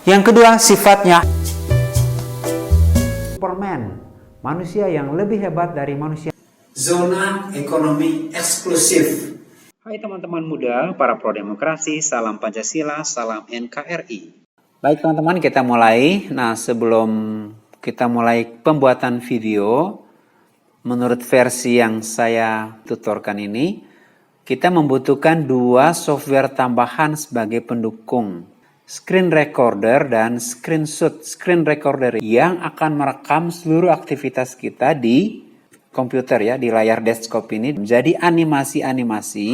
Yang kedua, sifatnya Superman, manusia yang lebih hebat dari manusia. Zona ekonomi eksklusif. Hai teman-teman muda, para pro demokrasi, salam Pancasila, salam NKRI. Baik teman-teman, kita mulai. Nah, sebelum kita mulai pembuatan video, menurut versi yang saya tutorkan ini, kita membutuhkan dua software tambahan sebagai pendukung. Screen recorder dan screenshot. Screen recorder yang akan merekam seluruh aktivitas kita di komputer ya, di layar desktop ini. Jadi animasi-animasi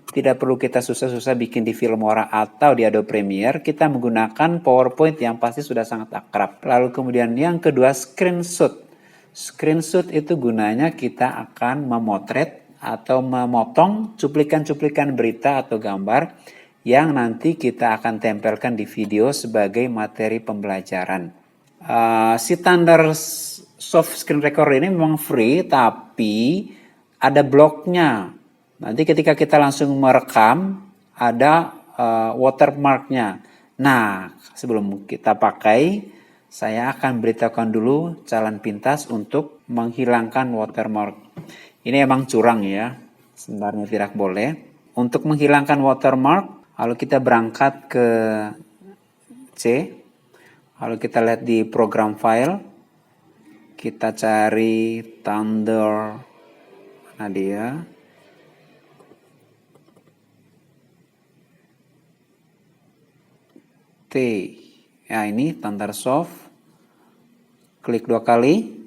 tidak perlu kita susah-susah bikin di Filmora atau di Adobe Premiere. Kita menggunakan PowerPoint yang pasti sudah sangat akrab. Lalu kemudian yang kedua, screenshot. Screenshot itu gunanya kita akan memotret atau memotong cuplikan-cuplikan berita atau gambar yang nanti kita akan tempelkan di video sebagai materi pembelajaran. Si Thunder Soft Screen Recorder ini memang free, tapi ada bloknya. Nanti ketika kita langsung merekam, ada watermarknya. Nah, sebelum kita pakai, saya akan beritahukan dulu jalan pintas untuk menghilangkan watermark. Ini emang curang ya, sebenarnya tidak boleh. Untuk menghilangkan watermark, lalu kita berangkat ke C, lalu kita lihat di program file, kita cari Thunder, mana dia? T, ya ini Thundersoft, klik 2 kali.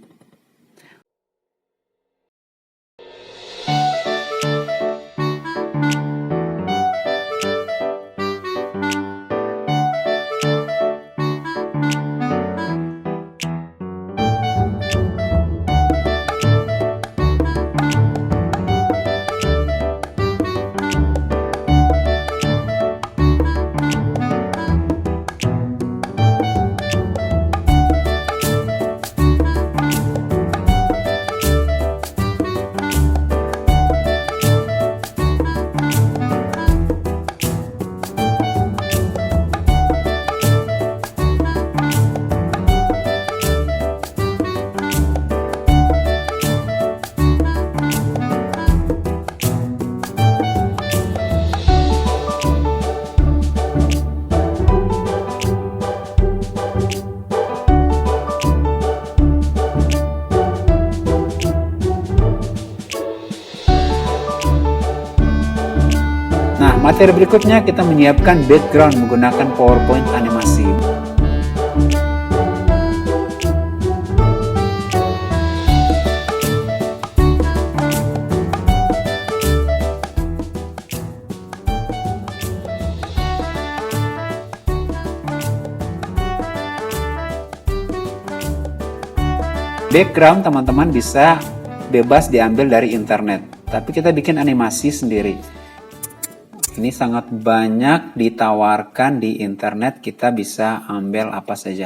Materi berikutnya kita menyiapkan background menggunakan PowerPoint animasi. Background teman-teman bisa bebas diambil dari internet, tapi kita bikin animasi sendiri. Ini sangat banyak ditawarkan di internet, kita bisa ambil apa saja.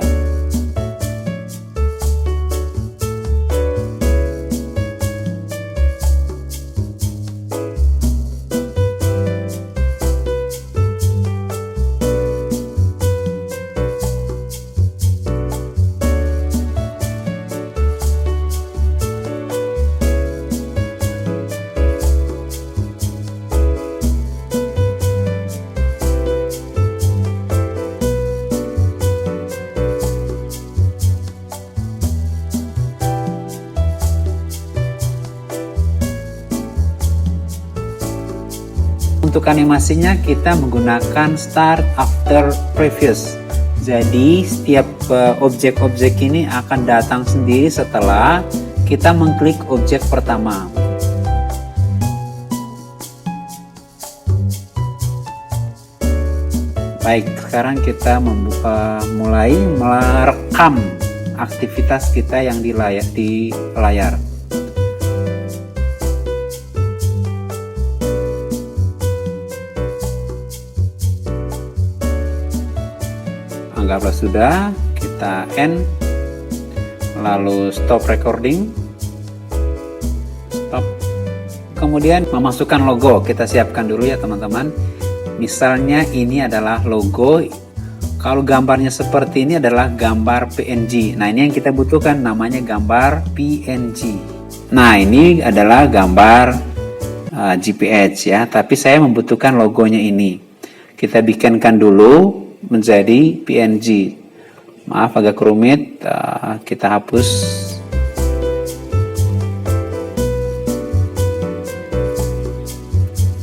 Untuk animasinya kita menggunakan start after previous. Jadi setiap objek-objek ini akan datang sendiri setelah kita mengklik objek pertama. Baik, sekarang kita mulai merekam aktivitas kita yang di layar. Anggaplah sudah, kita end, lalu stop recording, stop. Kemudian memasukkan logo, kita siapkan dulu ya teman-teman. Misalnya ini adalah logo Kalau gambarnya seperti ini adalah gambar PNG. Nah, ini yang kita butuhkan, namanya gambar PNG. Nah, ini adalah gambar GPH ya, tapi saya membutuhkan logonya ini. Kita bikinkan dulu menjadi PNG. Maaf agak rumit, kita hapus.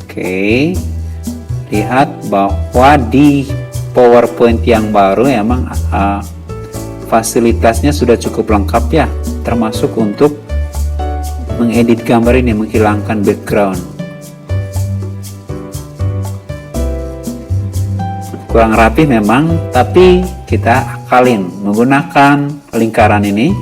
Oke, lihat bahwa di PowerPoint yang baru emang fasilitasnya sudah cukup lengkap ya, termasuk untuk mengedit gambar ini, menghilangkan background. Kurang rapi memang, tapi kita akalin menggunakan lingkaran ini.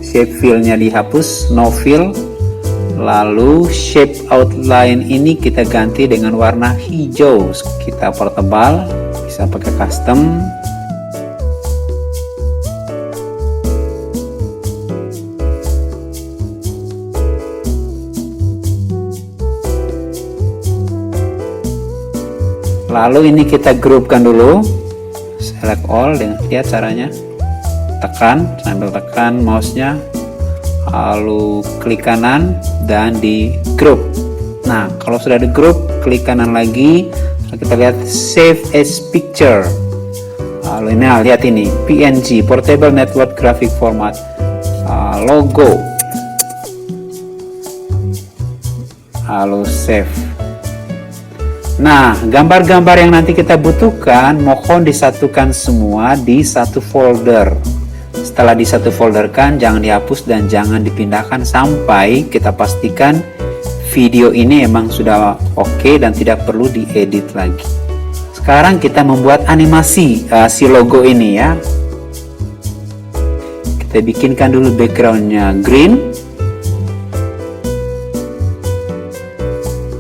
Shape fill-nya dihapus, no fill. Lalu shape outline ini kita ganti dengan warna hijau. Kita pertebal, bisa pakai custom. Lalu ini kita groupkan dulu. Select all, lihat caranya. Tekan, sambil tekan mouse-nya. Lalu klik kanan dan di group. Nah, kalau sudah di group, klik kanan lagi. Kita lihat save as picture. Lalu ini lihat ini PNG, Portable Network Graphic Format, logo. Lalu save. Nah, gambar-gambar yang nanti kita butuhkan mohon disatukan semua di satu folder. Setelah di satu folder kan, jangan dihapus dan jangan dipindahkan sampai kita pastikan video ini emang sudah oke dan tidak perlu diedit lagi. Sekarang kita membuat animasi si logo ini ya. Kita bikinkan dulu backgroundnya green.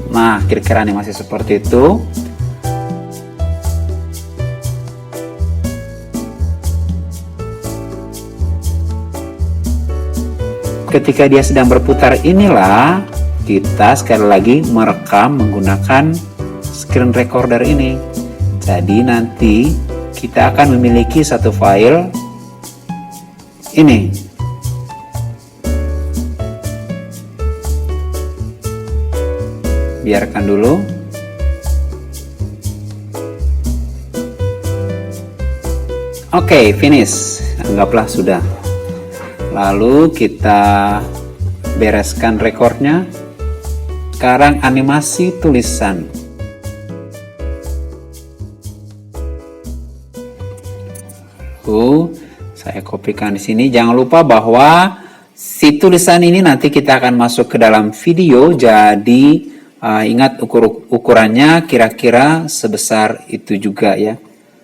Nah, kira-kira animasi seperti itu. Ketika dia sedang berputar inilah kita sekali lagi merekam menggunakan screen recorder ini. Jadi nanti kita akan memiliki satu file ini. Biarkan dulu. Oke, finish. Anggaplah sudah. Lalu kita bereskan rekornya. Sekarang animasi tulisan. Saya kopikan di sini. Jangan lupa bahwa si tulisan ini nanti kita akan masuk ke dalam video. Jadi ingat ukurannya kira-kira sebesar itu juga ya.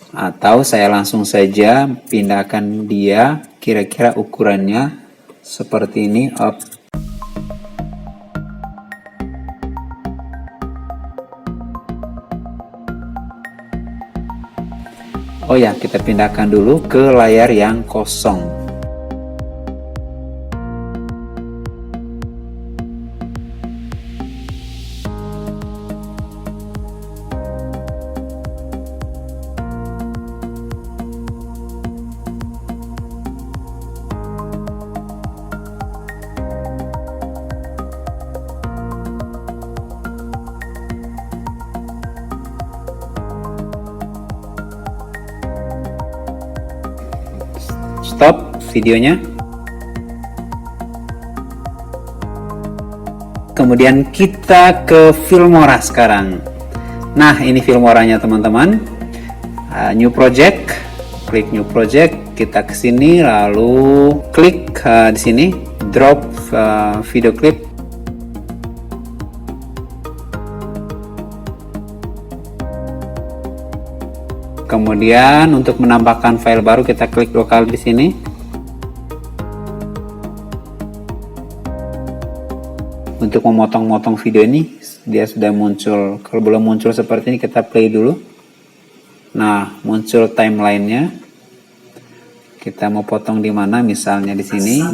Atau saya langsung saja pindahkan dia kira-kira ukurannya seperti ini. Oh ya, kita pindahkan dulu ke layar yang kosong. Stop videonya. Kemudian kita ke Filmora sekarang. Nah, ini Filmoranya teman-teman. New project, klik new project, kita ke sini lalu klik di sini drop video clip. Kemudian untuk menambahkan file baru kita klik lokal di sini. Untuk memotong-motong video ini dia sudah muncul. Kalau belum muncul seperti ini kita play dulu. Nah, muncul timelinenya. Kita mau potong di mana? Misalnya di sini.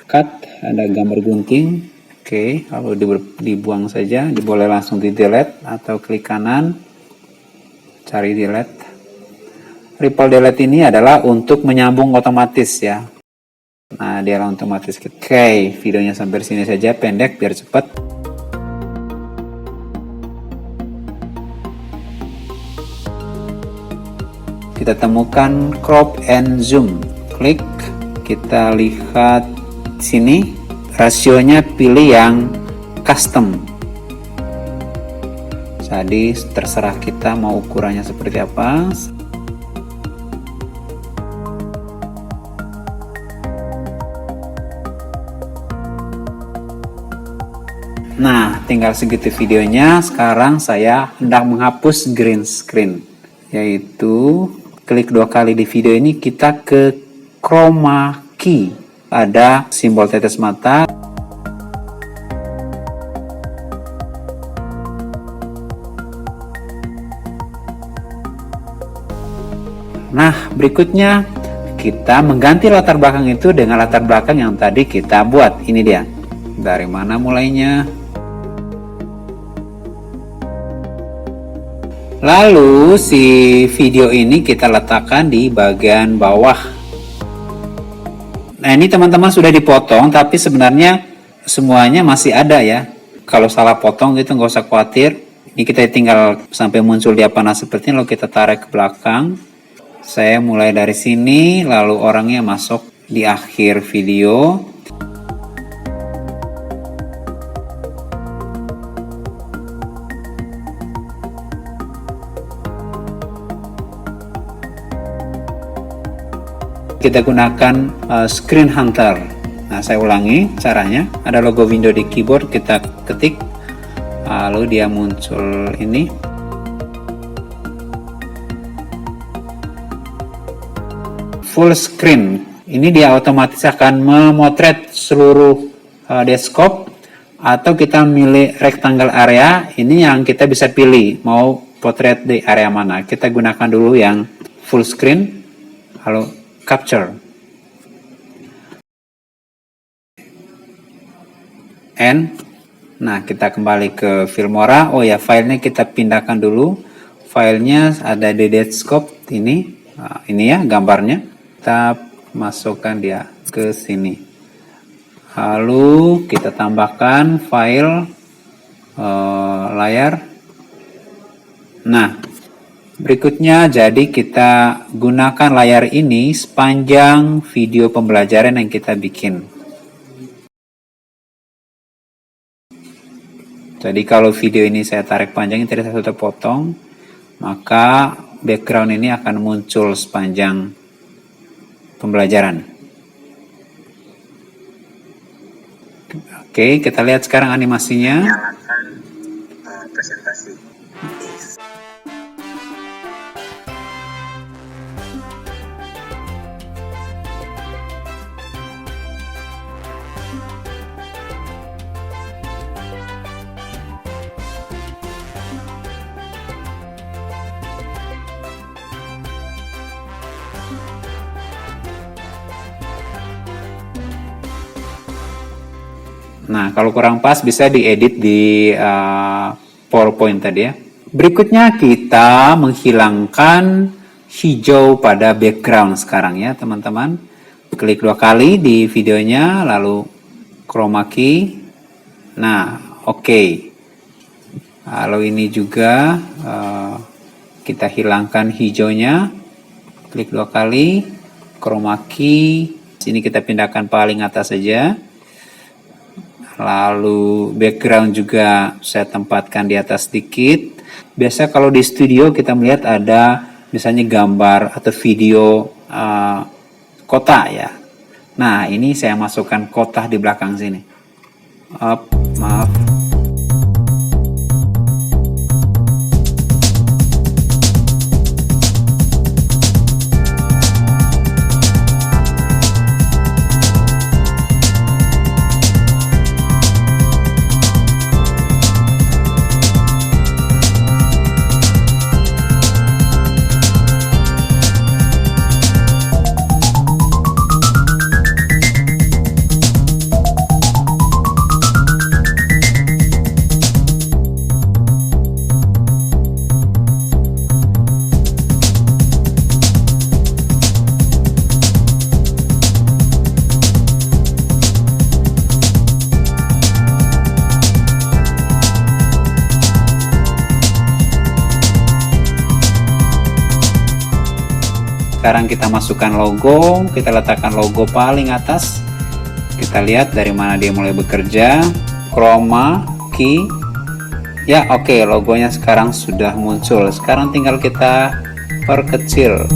Cut, ada gambar gunting. Oke, lalu dibuang saja, boleh langsung di delete atau klik kanan, cari delete. Ripple delete ini adalah untuk menyambung otomatis ya. Nah, dia otomatis. Oke, videonya sampai sini saja, pendek biar cepat. Kita temukan crop and zoom. Klik, kita lihat sini, rasionya pilih yang custom. Jadi terserah kita mau ukurannya seperti apa. Nah, tinggal segitu videonya. Sekarang saya hendak menghapus green screen, yaitu klik 2 kali di video ini, kita ke chroma key. Ada simbol tetes mata. Nah, berikutnya kita mengganti latar belakang itu dengan latar belakang yang tadi kita buat. Ini dia. Dari mana mulainya? Lalu si video ini kita letakkan di bagian bawah. Nah, ini teman-teman sudah dipotong, tapi sebenarnya semuanya masih ada ya. Kalau salah potong gitu nggak usah khawatir. Ini kita tinggal sampai muncul dia panas seperti ini, lalu kita tarik ke belakang. Saya mulai dari sini, lalu orangnya masuk di akhir video. Kita gunakan screen hunter. Nah, saya ulangi caranya. Ada logo window di keyboard, kita ketik, lalu dia muncul ini. Full screen. Ini dia otomatis akan memotret seluruh desktop, atau kita milih rectangle area. Ini yang kita bisa pilih mau potret di area mana. Kita gunakan dulu yang full screen, lalu capture. Nah, kita kembali ke Filmora. Oh ya, filenya kita pindahkan dulu. Filenya ada di desktop ini. Nah, ini ya gambarnya. Kita masukkan dia ke sini. Lalu kita tambahkan file layar. Nah, berikutnya, jadi kita gunakan layar ini sepanjang video pembelajaran yang kita bikin. Jadi kalau video ini saya tarik panjang, tidak saya sudah potong, maka background ini akan muncul sepanjang pembelajaran. Oke, kita lihat sekarang animasinya. Presentasi. Nah, kalau kurang pas bisa diedit di PowerPoint tadi ya. Berikutnya kita menghilangkan hijau pada background sekarang ya teman-teman. Klik 2 kali di videonya, lalu chroma key. Nah, oke. Lalu ini juga kita hilangkan hijaunya. Klik 2 kali, chroma key. Sini kita pindahkan paling atas saja. Lalu background juga saya tempatkan di atas sedikit. Biasa kalau di studio kita melihat ada misalnya gambar atau video kota ya. Nah, ini saya masukkan kota di belakang sini. Maaf. sekarang kita masukkan logo, kita letakkan logo paling atas. Kita lihat dari mana dia mulai bekerja. Chroma key. Ya, oke, logonya sekarang sudah muncul. Sekarang tinggal kita perkecil.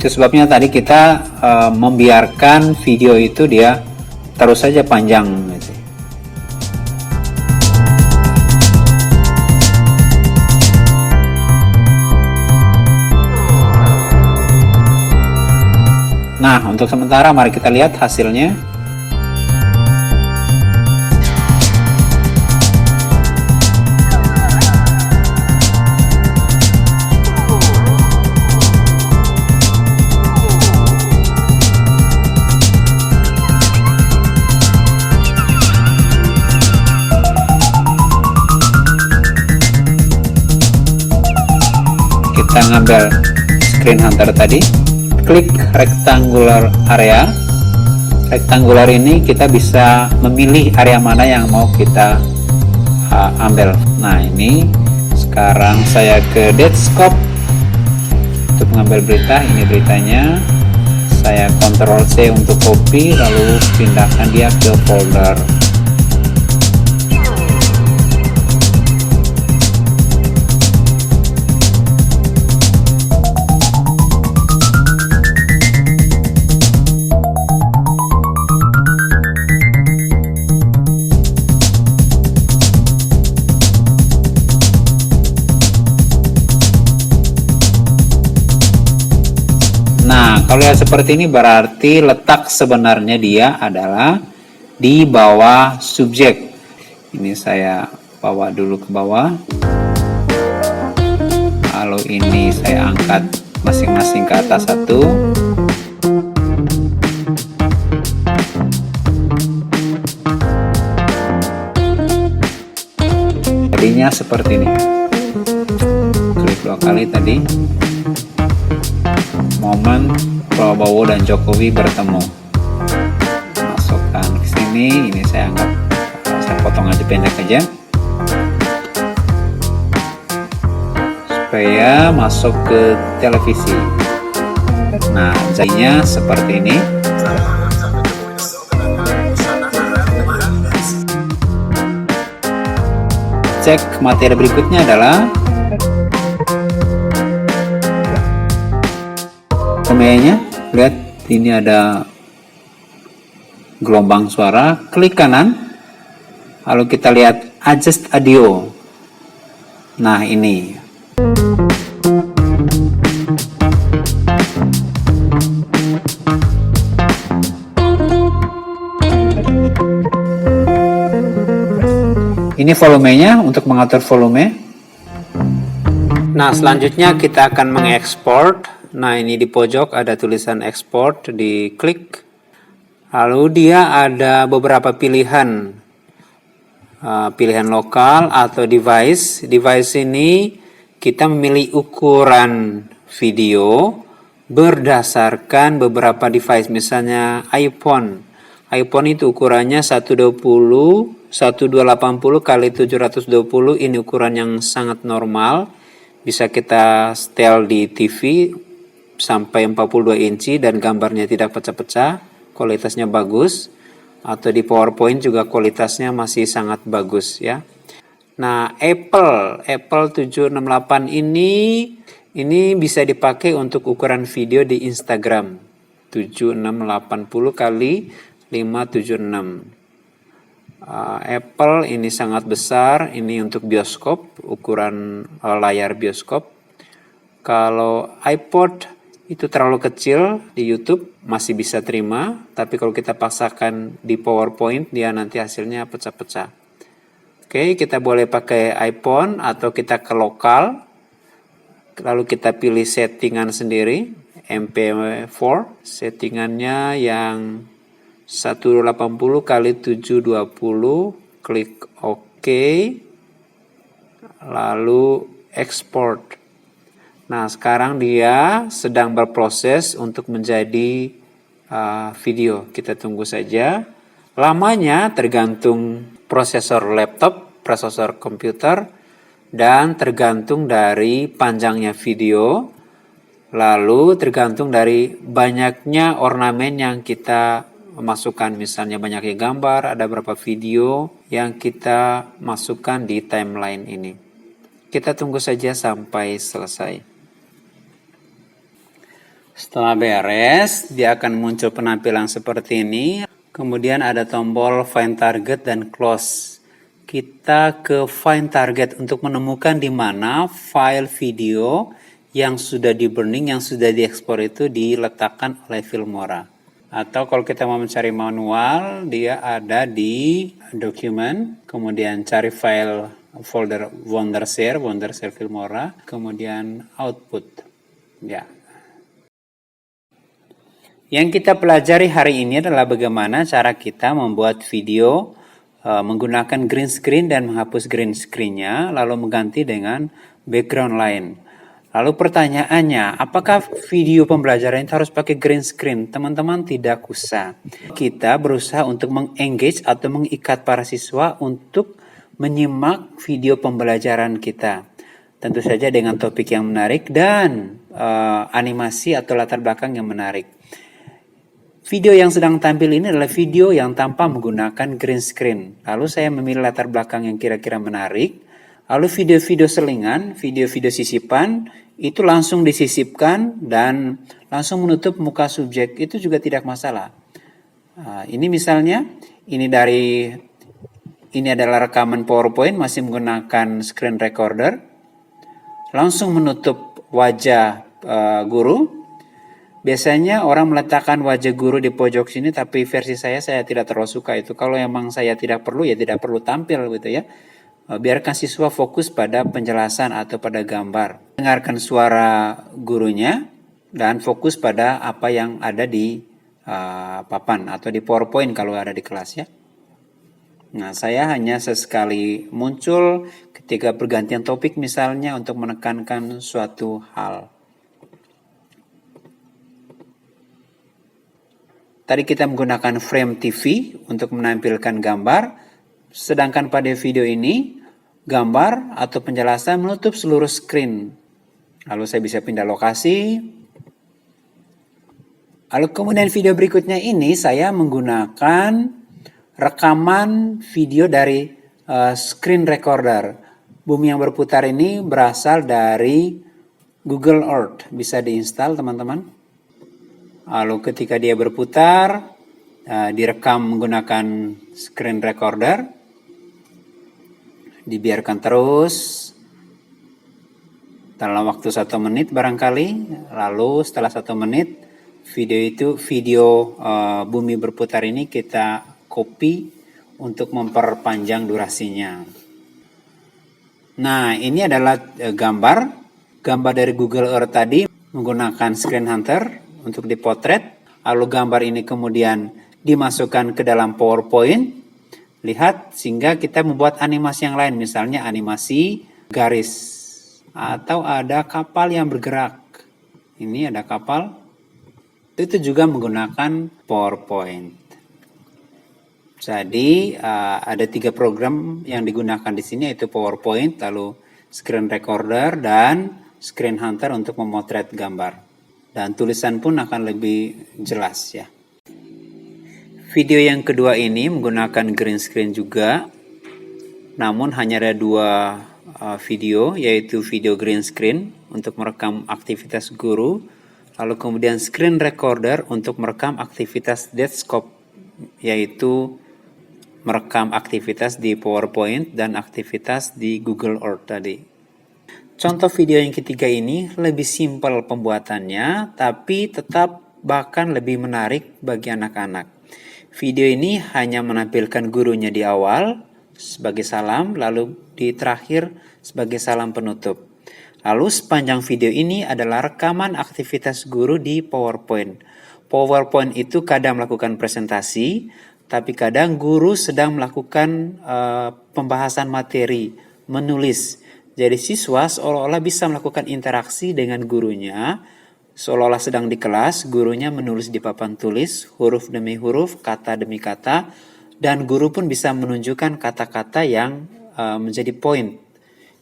Itu sebabnya tadi kita membiarkan video itu dia terus saja panjang gitu. Nah, untuk sementara mari kita lihat hasilnya. Kita ngambil screen hunter tadi, klik rectangular area. Rectangular ini kita bisa memilih area mana yang mau kita ambil. Nah, ini sekarang saya ke Detscope untuk mengambil berita. Ini beritanya. Saya Ctrl C untuk copy, lalu pindahkan dia ke folder. Kalau ya seperti ini berarti letak sebenarnya dia adalah di bawah subjek. Ini saya bawa dulu ke bawah. Lalu ini saya angkat masing-masing ke atas satu. Jadinya seperti ini. Klik 2 kali tadi. Momen Prabowo dan Jokowi bertemu. Masukkan ke sini. Ini saya anggap saya potong aja pendek aja supaya masuk ke televisi. Nah, jadinya seperti ini. Cek materi berikutnya adalah volumenya. Lihat, ini ada gelombang suara. Klik kanan, lalu kita lihat adjust audio. Nah, ini volumenya untuk mengatur volume. Nah, selanjutnya kita akan mengekspor. Nah, ini di pojok ada tulisan export, diklik. Lalu dia ada beberapa pilihan. Pilihan lokal atau device. Device ini kita memilih ukuran video berdasarkan beberapa device. Misalnya iPhone. iPhone itu ukurannya 120 1280 kali 720. Ini ukuran yang sangat normal. Bisa kita setel di TV sampai 42 inci dan gambarnya tidak pecah-pecah, kualitasnya bagus. Atau di PowerPoint juga kualitasnya masih sangat bagus ya. Nah, Apple 768 ini bisa dipakai untuk ukuran video di Instagram 7680 kali 576. Apple ini sangat besar, ini untuk bioskop, ukuran layar bioskop. Kalau iPod itu terlalu kecil, di YouTube masih bisa terima, tapi kalau kita paksakan di PowerPoint dia nanti hasilnya pecah-pecah. Oke, kita boleh pakai iPhone atau kita ke lokal, lalu kita pilih settingan sendiri, MP4, settingannya yang 180 kali 720, klik OK, lalu export. Nah, sekarang dia sedang berproses untuk menjadi video. Kita tunggu saja. Lamanya tergantung prosesor laptop, prosesor komputer, dan tergantung dari panjangnya video, lalu tergantung dari banyaknya ornamen yang kita masukkan. Misalnya banyaknya gambar, ada berapa video yang kita masukkan di timeline ini. Kita tunggu saja sampai selesai. Setelah beres, dia akan muncul penampilan seperti ini. Kemudian ada tombol Find Target dan Close. Kita ke Find Target untuk menemukan di mana file video yang sudah di burning, yang sudah diekspor itu diletakkan oleh Filmora. Atau kalau kita mau mencari manual, dia ada di Document, kemudian cari file folder Wondershare Filmora, kemudian Output. Ya. Yang kita pelajari hari ini adalah bagaimana cara kita membuat video menggunakan green screen dan menghapus green screen-nya, lalu mengganti dengan background lain. Lalu pertanyaannya, apakah video pembelajaran itu harus pakai green screen? Teman-teman, tidak usah. Kita berusaha untuk mengengage atau mengikat para siswa untuk menyimak video pembelajaran kita. Tentu saja dengan topik yang menarik dan animasi atau latar belakang yang menarik. Video yang sedang tampil ini adalah video yang tanpa menggunakan green screen. Lalu saya memilih latar belakang yang kira-kira menarik. Lalu video-video selingan, video-video sisipan, itu langsung disisipkan dan langsung menutup muka subjek. Itu juga tidak masalah. Ini misalnya, ini adalah rekaman PowerPoint masih menggunakan screen recorder. Langsung menutup wajah guru. Biasanya orang meletakkan wajah guru di pojok sini, tapi versi saya tidak terlalu suka itu. Kalau emang saya tidak perlu, ya tidak perlu tampil gitu ya. Biarkan siswa fokus pada penjelasan atau pada gambar. Dengarkan suara gurunya dan fokus pada apa yang ada di papan atau di PowerPoint kalau ada di kelas ya. Nah, saya hanya sesekali muncul ketika pergantian topik misalnya untuk menekankan suatu hal. Tadi kita menggunakan frame TV untuk menampilkan gambar, sedangkan pada video ini, gambar atau penjelasan menutup seluruh screen. Lalu saya bisa pindah lokasi. Lalu kemudian video berikutnya ini saya menggunakan rekaman video dari screen recorder. Bumi yang berputar ini berasal dari Google Earth, bisa diinstal teman-teman. Lalu ketika dia berputar, direkam menggunakan screen recorder, dibiarkan terus dalam waktu 1 menit barangkali. Lalu setelah 1 menit, video bumi berputar ini kita copy untuk memperpanjang durasinya. Nah, ini adalah gambar dari Google Earth tadi menggunakan Screen Hunter untuk dipotret, lalu gambar ini kemudian dimasukkan ke dalam PowerPoint. Lihat, sehingga kita membuat animasi yang lain, misalnya animasi garis, atau ada kapal yang bergerak. Ini ada kapal, itu juga menggunakan PowerPoint. Jadi ada 3 program yang digunakan di sini, yaitu PowerPoint, lalu Screen Recorder, dan Screen Hunter untuk memotret gambar. Dan tulisan pun akan lebih jelas ya. Video yang kedua ini menggunakan green screen juga. Namun hanya ada 2 video, yaitu video green screen untuk merekam aktivitas guru. Lalu kemudian screen recorder untuk merekam aktivitas Desktop, yaitu merekam aktivitas di PowerPoint dan aktivitas di Google Earth tadi. Contoh video yang ketiga ini lebih simpel pembuatannya, tapi tetap bahkan lebih menarik bagi anak-anak. Video ini hanya menampilkan gurunya di awal sebagai salam, lalu di terakhir sebagai salam penutup. Lalu sepanjang video ini adalah rekaman aktivitas guru di PowerPoint. PowerPoint itu kadang melakukan presentasi, tapi kadang guru sedang melakukan pembahasan materi, menulis. Jadi siswa seolah-olah bisa melakukan interaksi dengan gurunya, seolah-olah sedang di kelas, gurunya menulis di papan tulis, huruf demi huruf, kata demi kata, dan guru pun bisa menunjukkan kata-kata yang menjadi poin.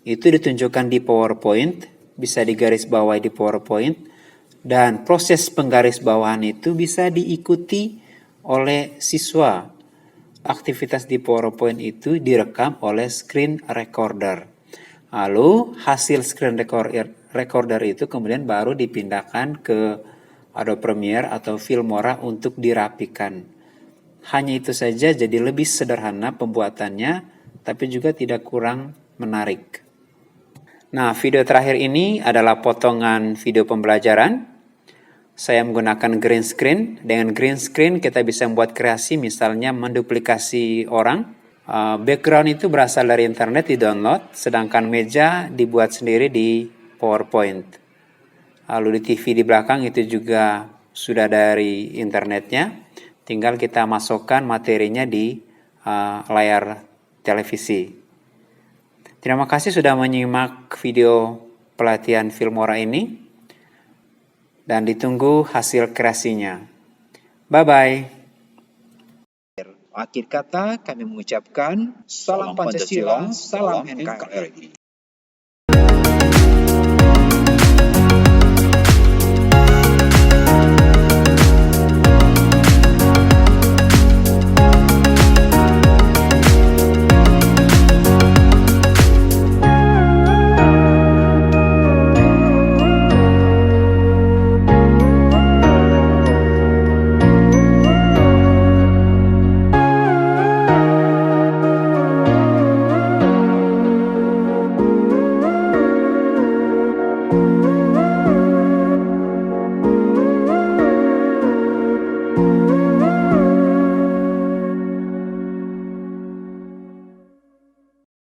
Itu ditunjukkan di PowerPoint, bisa digarisbawahi di PowerPoint, dan proses penggarisbawahan itu bisa diikuti oleh siswa. Aktivitas di PowerPoint itu direkam oleh screen recorder. Lalu hasil screen recorder itu kemudian baru dipindahkan ke Adobe Premiere atau Filmora untuk dirapikan. Hanya itu saja, jadi lebih sederhana pembuatannya, tapi juga tidak kurang menarik. Nah, video terakhir ini adalah potongan video pembelajaran. Saya menggunakan green screen. Dengan green screen kita bisa membuat kreasi, misalnya menduplikasi orang. Background itu berasal dari internet, di-download, sedangkan meja dibuat sendiri di PowerPoint. Lalu di TV di belakang itu juga sudah dari internetnya. Tinggal kita masukkan materinya di layar televisi. Terima kasih sudah menyimak video pelatihan Filmora ini dan ditunggu hasil kreasinya. Bye-bye. Akhir kata kami mengucapkan salam Pancasila, salam NKRI.